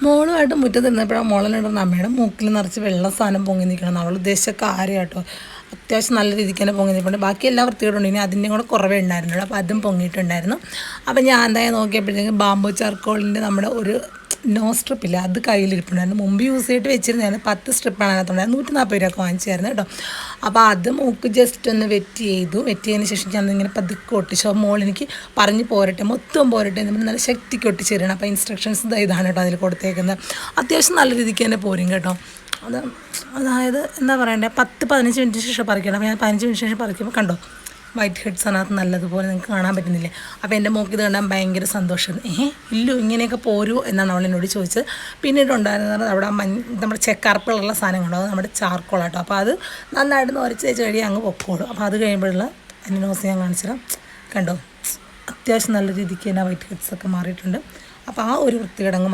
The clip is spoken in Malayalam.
മോളുമായിട്ട് മുറ്റത്ത് നിന്നപ്പോഴാണ് മോളിലിടുന്ന അമ്മയുടെ മൂക്കിൽ നിറച്ച് വെള്ള സാധനം പൊങ്ങി നിൽക്കണം. അവൾ ഉദ്ദേശിച്ച കാര്യം കേട്ടോ. അത്യാവശ്യം നല്ല രീതിക്ക് തന്നെ പൊങ്ങി നിൽക്കുന്നുണ്ട്. ബാക്കി എല്ലാം വൃത്തിയോടുണ്ട്. ഇനി അതിൻ്റെ കൂടെ കുറവേ ഉണ്ടായിരുന്നുള്ളൂ. അപ്പോൾ അതും പൊങ്ങിയിട്ടുണ്ടായിരുന്നു. അപ്പോൾ ഞാൻ എന്തായാലും നോക്കിയപ്പോഴത്തേക്കും ബാമ്പു ചാർക്കോളിൻ്റെ നമ്മുടെ ഒരു നോ സ്ട്രിപ്പില്ല, അത് കയ്യിലിരിപ്പുണ്ടായിരുന്നു. മുമ്പ് യൂസ് ചെയ്തിട്ട് വെച്ചിരുന്നായിരുന്നു. 10 സ്ട്രിപ്പാണ് അതിനകത്തുണ്ടായിരുന്നു. 140 രൂപ വാങ്ങിച്ചായിരുന്നു കേട്ടോ. അപ്പോൾ അത് മൂക്ക് ജസ്റ്റ് ഒന്ന് വെറ്റ് ചെയ്തതിന് ശേഷം ഞാൻ ഇങ്ങനെ പതുക്കെ ഒട്ടിച്ചു. അപ്പോൾ മോളെനിക്ക് പറഞ്ഞ് പോരട്ടെ, മൊത്തം പോരട്ടെ, നമ്മൾ നല്ല ശക്തിക്ക് ഒട്ടിച്ച് തരണം. അപ്പോൾ ഇൻസ്ട്രക്ഷൻസ് ഇതാണ് കേട്ടോ അതിൽ കൊടുത്തേക്കുന്നത്. അത്യാവശ്യം നല്ല രീതിക്ക് തന്നെ പോരും കേട്ടോ. അതായത് എന്താ പറയണ്ടേ, 10-15 മിനിറ്റിന് ശേഷം പറിക്കണം. അപ്പോൾ ഞാൻ 15 മിനിറ്റിന് ശേഷം പറിക്കുമ്പോൾ കണ്ടോ വൈറ്റ് ഹെഡ്സ് അതിനകത്ത് നല്ലതുപോലെ നിങ്ങൾക്ക് കാണാൻ പറ്റുന്നില്ലേ. അപ്പോൾ എൻ്റെ മോൾക്ക് ഇത് കണ്ടാൽ ഭയങ്കര സന്തോഷം. ഇല്ലു ഇങ്ങനെയൊക്കെ പോരൂ എന്നാണ് അവൾ എന്നോട് ചോദിച്ചത്. പിന്നീട് ഉണ്ടായിരുന്നത് അവിടെ നമ്മുടെ ചെക്കറുപ്പുള്ള സാധനം കണ്ടോ, അത് നമ്മുടെ ചാർക്കോളാട്ടോ. അപ്പോൾ അത് നന്നായിട്ട് ഉരച്ച് തേച്ച് കഴിയാൻ അങ്ങ് പൊക്കോളും. അപ്പോൾ അത് കഴിയുമ്പോഴുള്ള അതിൻ്റെ നോസ് ഞാൻ കാണിച്ചിടാം. കണ്ടോ അത്യാവശ്യം നല്ല രീതിക്ക് തന്നെ വൈറ്റ് ഹെഡ്സൊക്കെ മാറിയിട്ടുണ്ട്. അപ്പോൾ ആ ഒരു വൃത്തികേടങ്ങ്